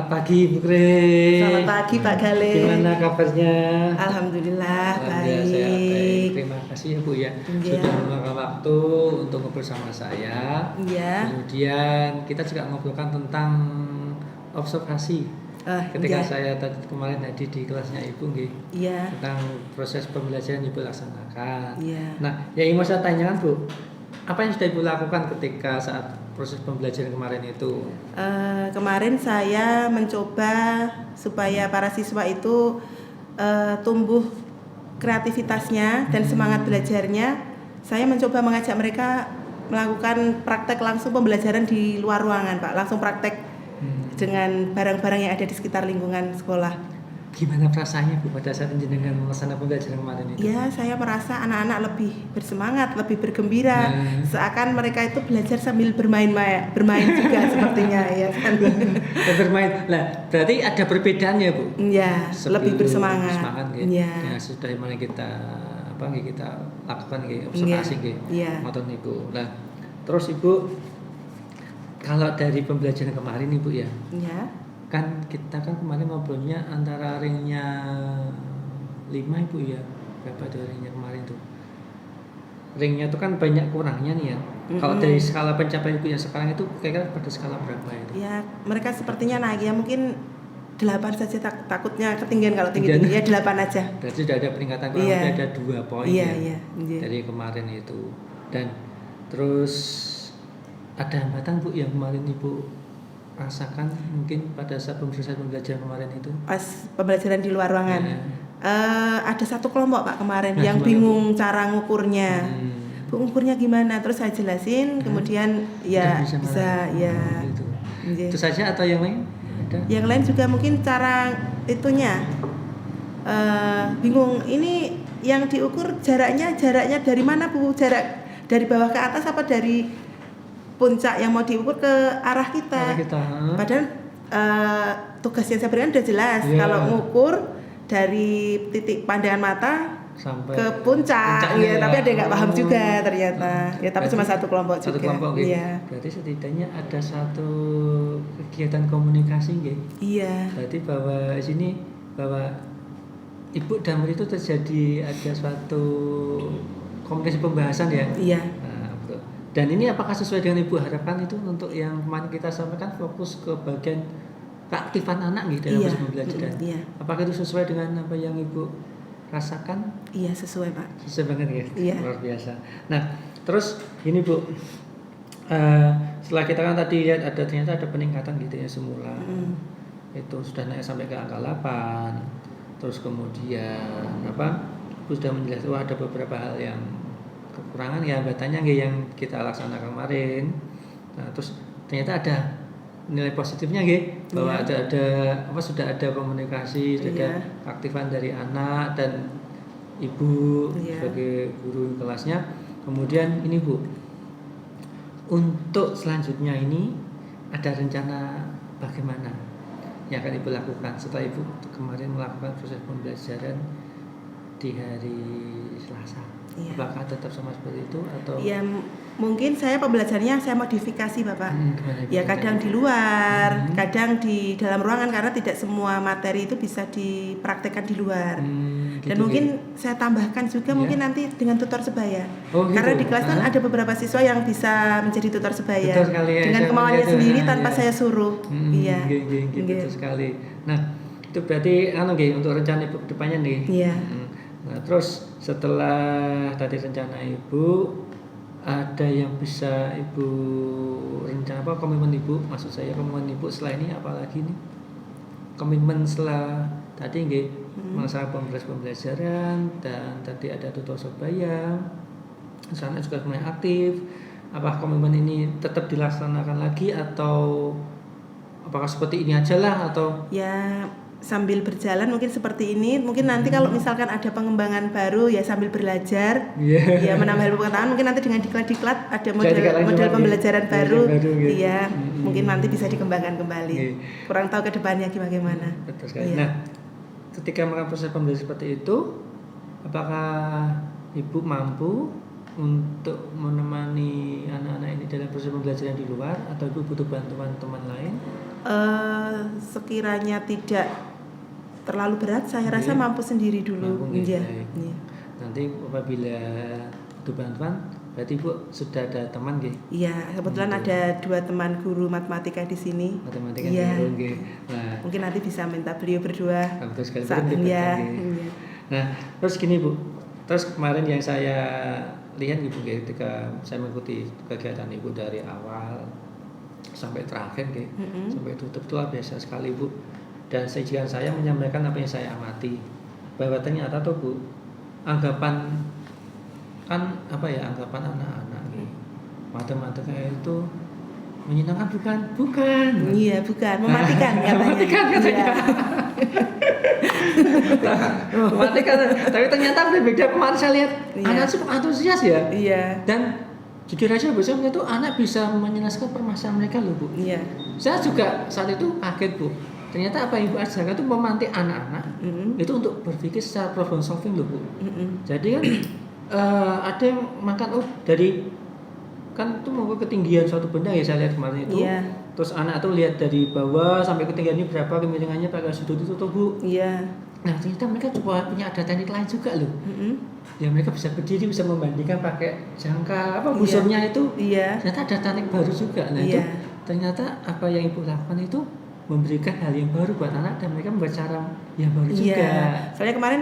Selamat pagi Bu Kre. Selamat pagi Pak Gale. Gimana kabarnya? Alhamdulillah Alhamdulillah sehat, baik. baik. Terima kasih ya Bu ya Iya. sudah meluangkan waktu untuk ngobrol sama saya. Iya. Kemudian kita juga ngobrolkan tentang observasi. Ketika Iya. saya tadi kemarin hadir di kelasnya Ibu nggih. Iya. Tentang proses pembelajaran Ibu laksanakan. Iya. Nah, yang mau saya tanyakan Bu, apa yang sudah Ibu lakukan ketika saat proses pembelajaran kemarin itu? Kemarin saya mencoba supaya para siswa itu tumbuh kreativitasnya dan semangat belajarnya. Saya mencoba mengajak mereka melakukan praktek langsung pembelajaran di luar ruangan, Pak. Langsung praktek dengan barang-barang yang ada di sekitar lingkungan sekolah. Gimana perasaannya Bu pada saat jenengan melaksanakan pembelajaran kemarin itu? Ya, saya merasa anak-anak lebih bersemangat, lebih bergembira. Seakan mereka itu belajar sambil bermain juga sepertinya, ya kan. Bermain. Lah, berarti ada perbedaannya Bu. Ya, lebih bersemangat. Semangat gitu. Ya. Ya, sudah mulai kita kita lakukan observasi Iya. ngoten niku. Nah, terus Ibu kalau dari pembelajaran kemarin Ibu ya. Ya. Kan kita kemarin ngobrolnya antara ringnya 5 Ibu ya. Berapa dari ringnya kemarin tuh? Ringnya tuh kan banyak kurangnya nih ya. Kalau dari skala pencapaian Ibu yang sekarang itu kira-kira pada skala berapa itu? Ya, mereka sepertinya naik ya, mungkin 8 saja, takutnya ketinggian kalau tinggi-tinggi ya 8 aja. Berarti sudah ada peningkatan kurang lebih ada 2 poin Iya. dari kemarin itu. Dan terus ada hambatan Bu yang kemarin Ibu rasakan mungkin pada saat pembelajaran kemarin itu? Pas pembelajaran di luar ruangan. Ada satu kelompok Pak kemarin yang gimana, bingung cara ngukurnya. Bu, ngukurnya gimana? Terus saya jelasin, kemudian ya bisa ya. Gitu. Itu saja atau yang lain? Ada? Yang lain juga mungkin cara itunya bingung. Ini yang diukur jaraknya dari mana Bu? Jarak dari bawah ke atas apa dari puncak yang mau diukur ke arah kita? Padahal tugas yang saya berikan sudah jelas. Kalau ngukur dari titik pandangan mata sampai ke puncak ya, tapi ada yang nggak paham juga ternyata. Ya, tapi cuma satu kelompok juga. Satu kelompok gitu. Iya. Berarti setidaknya ada satu kegiatan komunikasi gitu. Iya. Berarti bahwa sini bahwa Ibu dan murid itu terjadi ada suatu komunikasi pembahasan ya. Iya. Nah, betul. Dan ini apakah sesuai dengan Ibu harapkan itu untuk yang kemarin kita sampaikan fokus ke bagian keaktifan anak gitu dalam proses pembelajaran? Iya. Apakah itu sesuai dengan apa yang Ibu rasakan? Iya, sesuai Pak. Sesuai banget ya. Iya. Luar biasa. Nah, terus ini Bu, setelah kita kan tadi lihat ternyata ada peningkatan gitu ya semula. Itu sudah naik sampai ke angka 8. Terus kemudian Ibu sudah menjelaskan ada beberapa hal yang kekurangan ya hambatannya yang kita laksanakan kemarin. Nah, terus ternyata ada nilai positifnya bahwa sudah ada komunikasi, sudah ada aktifan dari anak dan Ibu sebagai guru kelasnya. Kemudian ini Bu, untuk selanjutnya ini ada rencana bagaimana yang akan Ibu lakukan setelah Ibu kemarin melakukan proses pembelajaran di hari Selasa? Apakah tetap sama seperti itu atau? Ya, mungkin saya pembelajarannya saya modifikasi Bapak. Ya kadang di luar, kadang di dalam ruangan karena tidak semua materi itu bisa dipraktekkan di luar. Dan mungkin saya tambahkan juga mungkin nanti dengan tutor sebaya. Karena di kelas kan ada beberapa siswa yang bisa menjadi tutor sebaya dengan kemauannya sendiri tanpa saya suruh. Iya. Betul sekali. Nah, itu berarti untuk rencana Ibu depannya nih. Iya. Nah, terus setelah tadi rencana Ibu, ada yang bisa Ibu rencana komitmen Ibu, maksud saya komitmen Ibu setelah ini apalagi nih? Komitmen setelah tadi melaksanakan pembelajaran dan tadi ada tutor sebaya, sana juga mulai aktif. Apakah komitmen ini tetap dilaksanakan lagi atau apakah seperti ini aja lah atau? Ya, sambil berjalan mungkin seperti ini. Mungkin nanti kalau misalkan ada pengembangan baru ya sambil belajar, ya menambah ilmu pengetahuan. Mungkin nanti dengan diklat ada model pembelajaran baru. Iya, mungkin nanti bisa dikembangkan kembali. Kurang tahu ke depannya gimana. Betul sekali. Nah, ketika melakukan proses pembelajaran seperti itu, apakah Ibu mampu untuk menemani anak-anak ini dalam proses pembelajaran di luar atau Ibu butuh bantuan teman lain? Sekiranya tidak terlalu berat, saya rasa mampu sendiri dulu. Iya. Iya. Nanti apabila butuh bantuan, berarti Ibu sudah ada teman nggih? Iya, kebetulan ada 2 teman guru matematika di sini. Matematika Iya. nggih. Nah, Mungkin nanti bisa minta beliau berdua. betul sekali. Iya. Nah, terus gini Bu. Terus kemarin yang saya lihat Ibu ketika saya mengikuti kegiatan Ibu dari awal sampai terakhir sampai tutup, luar biasa sekali Bu. Dan seizinkan saya menyampaikan apa yang saya amati, bahwa ternyata tuh Bu, anggapan anak-anak matematika itu menyenangkan bukan. Iya, bukan, mematikan katanya. Mematikan katanya. Mematikan. Tapi ternyata berbeda. Kemarin saya lihat anak cukup antusias ya. Iya. Dan jujur aja Bu, saya melihat tuh anak bisa menyelesaikan permasalahan mereka loh Bu. Iya. Saya juga saat itu kaget Bu. Ternyata apa Ibu ajarkan itu memantik anak-anak itu untuk berpikir secara problem solving loh Bu. Jadi kan ada yang makan dari kan itu mau ke ketinggian suatu benda ya, saya lihat kemarin itu. Iya. Terus anak tuh lihat dari bawah sampai ketinggiannya berapa, kemiringannya pakai sudut itu tuh Bu. Iya. Nah ternyata mereka coba punya ada teknik lain juga loh. Ya mereka bisa berdiri, bisa membandingkan pakai jangka busurnya itu. Iya. Ternyata ada teknik baru juga. Nah itu ternyata apa yang Ibu lakukan itu memberikan hal yang baru buat anak dan mereka membuat cara yang baru juga. Soalnya kemarin,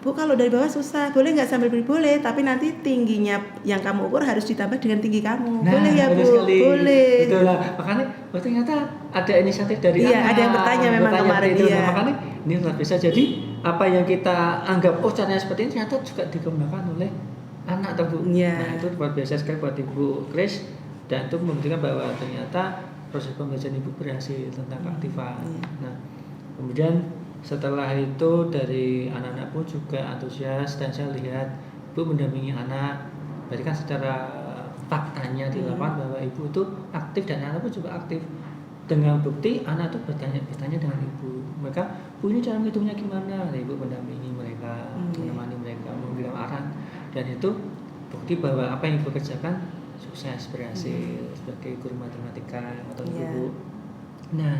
Bu kalau dari bawah susah, boleh nggak sambil berdiri? Boleh, tapi nanti tingginya yang kamu ukur harus ditambah dengan tinggi kamu. Nah, boleh ya Bu? Sekali. Boleh. Betul lah. Makanya ternyata ada inisiatif dari anak. Iya, ada yang bertanya memang kemarin. Iya. Makanya ini luar biasa. Jadi apa yang kita anggap caranya seperti ini ternyata juga dikembangkan oleh anak atau Bu. Iya. Nah itu luar biasa sekali buat Ibu Kris, dan itu membuktikan bahwa ternyata proses pembelajaran Ibu berhasil tentang keaktifan. Nah, kemudian setelah itu dari anak-anak pun juga antusias, dan saya lihat Ibu mendampingi anak. Berarti kan secara faktanya di lapangan bahwa Ibu itu aktif dan anak pun juga aktif. Dengan bukti anak itu bertanya dengan Ibu. Mereka, Bu ini cara menghitungnya gimana? Nah, Ibu mendampingi mereka, menemani mereka, memberikan arahan. Dan itu bukti bahwa apa yang Ibu kerjakan sukses, berhasil sebagai guru matematika atau guru. Nah,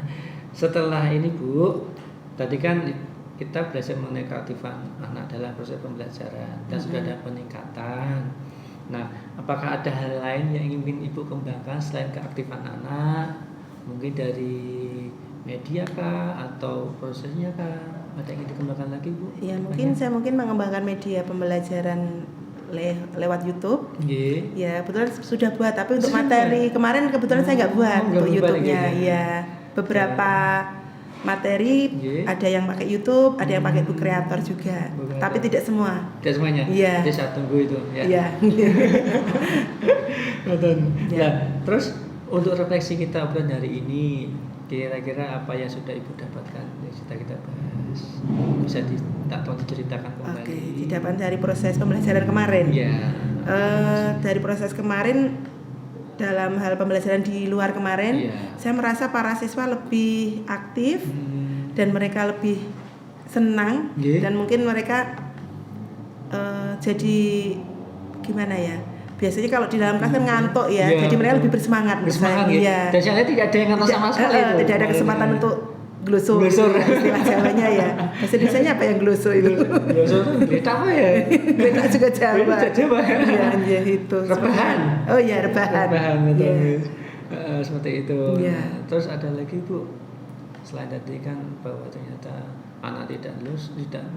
setelah ini Bu, tadi kan kita belajar mengenai keaktifan anak dalam proses pembelajaran dan sudah ada peningkatan. Nah, apakah ada hal lain yang ingin Ibu kembangkan selain keaktifan anak? Mungkin dari media kah atau prosesnya kah? Ada yang ingin dikembangkan lagi Bu? Ya saya mungkin mengembangkan media pembelajaran lewat YouTube. Ya kebetulan sudah buat, tapi untuk materi kemarin kebetulan saya nggak buat untuk YouTube-nya. Ya beberapa materi ada yang pakai YouTube, ada yang pakai Book Creator juga, tapi tidak semua. Tidak semuanya. Iya. Jadi saya tunggu itu. Ya. Nah, terus untuk refleksi kita bulan hari ini, kira-kira apa yang sudah Ibu dapatkan yang sudah kita bahas? Bisa diceritakan kembali. Oke, didapat dari proses pembelajaran kemarin. Iya. Dari proses kemarin dalam hal pembelajaran di luar kemarin, saya merasa para siswa lebih aktif dan mereka lebih senang dan mungkin mereka jadi gimana ya? Biasanya kalau di dalam kelas kan ngantuk ya, jadi mereka lebih bersemangat. Ya. Dan saya lihat tidak ada yang ngantuk sama sekali. Tidak ada kesempatan untuk glosor. Istilah Jawanya ya. Bahasa Indonesianya apa yang glosor itu? Glosor itu berita apa ya? Berita juga Jawa. Jawa. Iya itu. Rebahan. Oh iya, rebahan. Betul. Seperti itu. Yeah. Terus ada lagi Bu, selain tadi kan bahwa ternyata anak tidak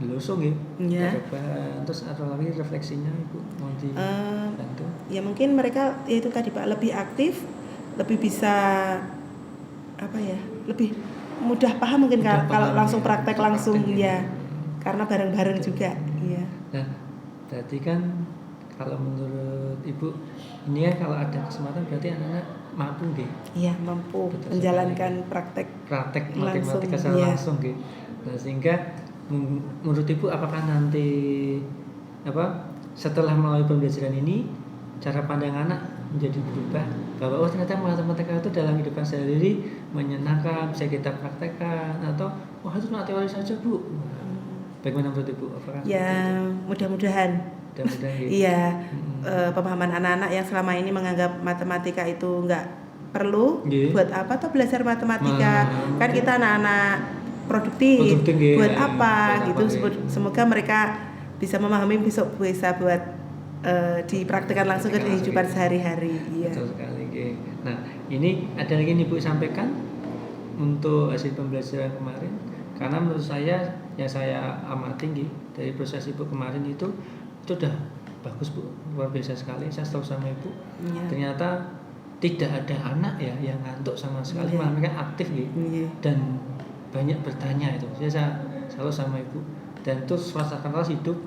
lusung ya. Rebahan. Terus ada lagi refleksinya Ibu mau dibantu? Ya mungkin mereka ya itu tadi Pak, lebih aktif, lebih bisa lebih mudah paham mungkin kalau langsung praktek langsung ya. Karena bareng-bareng juga. Iya. Nah, berarti kan kalau menurut Ibu ini kan kalau ada kesempatan berarti anak-anak mampu nggih? Iya, mampu menjalankan praktek matematika secara langsung nggih. Nah, sehingga menurut Ibu apakah nanti setelah melalui pembelajaran ini cara pandang anak menjadi berubah bahwa ternyata matematika itu dalam kehidupan sehari-hari menyenangkan, bisa kita praktekkan, atau itu cuma teori saja Bu? Bagaimana menurut Ibu? Apakah ya mudah-mudahan iya. Pemahaman anak-anak yang selama ini menganggap matematika itu enggak perlu. Nggih. Buat apa tuh belajar matematika? Kan kita anak-anak produktif. Produktif, nggih. Buat apa Buat gitu? apa, nggih. Semoga mereka bisa memahami, besok bisa buat dipraktikkan langsung ke kehidupan sehari-hari. Iya. Betul sekali, nggih. Nah, ini ada lagi nih Bu sampaikan untuk hasil pembelajaran kemarin, karena menurut saya yang saya amati nggih dari proses Ibu kemarin itu udah bagus Bu, luar biasa sekali. Saya tahu sama Ibu, Iya. ternyata tidak ada anak ya yang ngantuk sama sekali, Iya. malah mereka aktif nggih Iya. dan banyak bertanya itu. Saya selalu sama Ibu, dan itu suasana kelas hidup,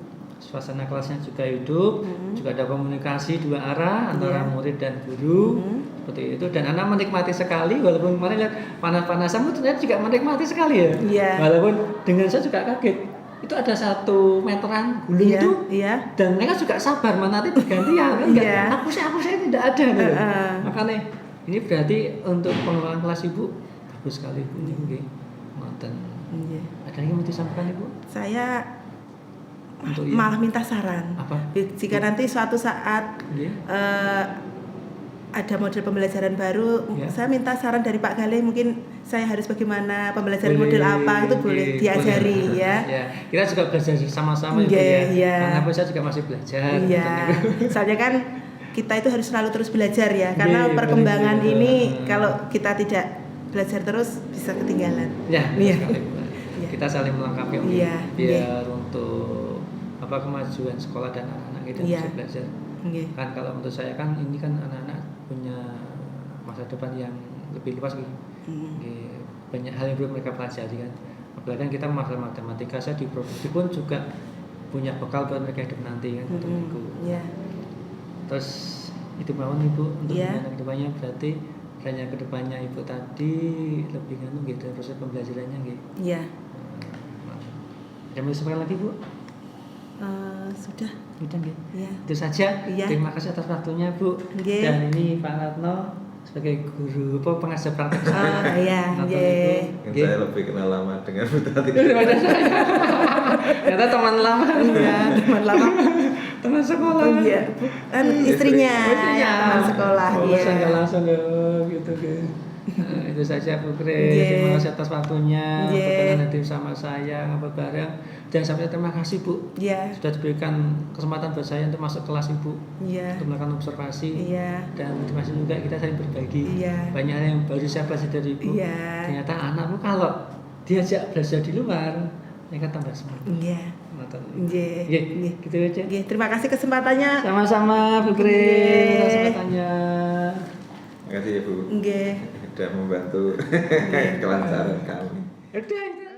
suasana kelasnya juga hidup, juga ada komunikasi dua arah antara Iya. murid dan guru, seperti itu. Dan anak menikmati sekali, walaupun kemarin lihat panas-panasan, ternyata juga menikmati sekali ya. Iya. Walaupun dengan saya juga kaget, itu ada 1 meteran gulung Iya. itu, Iya. dan mereka juga sabar menanti bergantian kan, enggak, Iya. aku saya tidak ada gitu. Makanya ini berarti untuk pengelolaan kelas Ibu bagus sekali Bu. Nggih. Ngoten. Iya. Ada yang mau disampaikan Ibu? Saya Untuk malah minta saran. Apa? Jika nanti suatu saat Nggih. ada model pembelajaran baru, Ya. saya minta saran dari Pak Galih, mungkin saya harus bagaimana, pembelajaran Boleh, model apa, itu boleh nggih, diajari boleh. ya. Ya, kita juga belajar sama-sama Ibu Nggih, ya. iya. Karena apa, saya juga masih belajar. Iya, Ngoten, Ibu. soalnya kan kita itu harus selalu terus belajar ya, karena Nggih, perkembangan betul. ini kalau kita tidak belajar terus bisa ketinggalan. Ya, Iya. sekali, Bu. Iya. Kita saling melengkapi Om, Iya, biar untuk kemajuan sekolah dan anak-anak kita Iya. bisa belajar. Nggih. Kan kalau menurut saya kan ini kan anak-anak punya masa depan yang lebih luas gitu. Nggih, banyak hal yang belum mereka pelajari kan. Apalagi kan kita masalah matematika, saya di produksi pun juga punya bekal buat mereka hidup nanti kan untuk itu. Iya. Terus itu mawon Ibu untuk Iya. kedepannya, berarti hanya kedepannya Ibu tadi lebih nganu gitu proses pembelajarannya gitu. Iya. Ada mau disampaikan lagi Bu? Sudah. Udah gitu. Iya. Itu saja. Iya. Terima kasih atas waktunya Bu. Nggih. Dan ini Pak Ratno sebagai guru pengajar praktek. Oh iya, Ratno, nggih. Ibu. Yang saya lebih kenal lama dengan Bu Tati. Daripada saya. Ternyata teman lama. Iya, teman lama. Teman sekolah. Oh iya, kan istrinya, Istrinya. teman sekolah. Oh, Iya. saya nggak langsung ya gitu kan. Nah, itu saja Bu Kris. Nggih. Terima kasih atas waktunya. Nggih. Berkenan hadir sama saya ngobrol bareng. Dan sampai terima kasih Bu Iya. sudah diberikan kesempatan buat saya untuk masuk kelas Ibu, Iya. untuk melakukan observasi. Iya. Dan terima kasih juga kita saling berbagi. Iya. Banyak hal yang baru saya pelajari dari Ibu. Iya. Ternyata anakmu kalau diajak belajar di luar, mereka tambah semangat. Iya. Ngoten. Nggih. Nggih, Nggih. gitu aja. Nggih, terima kasih kesempatannya. Sama-sama Bu Kris Nggih. atas kesempatannya. Terima kasih ya Bu. Nggih. Sudah membantu kelancaran kami. Udah.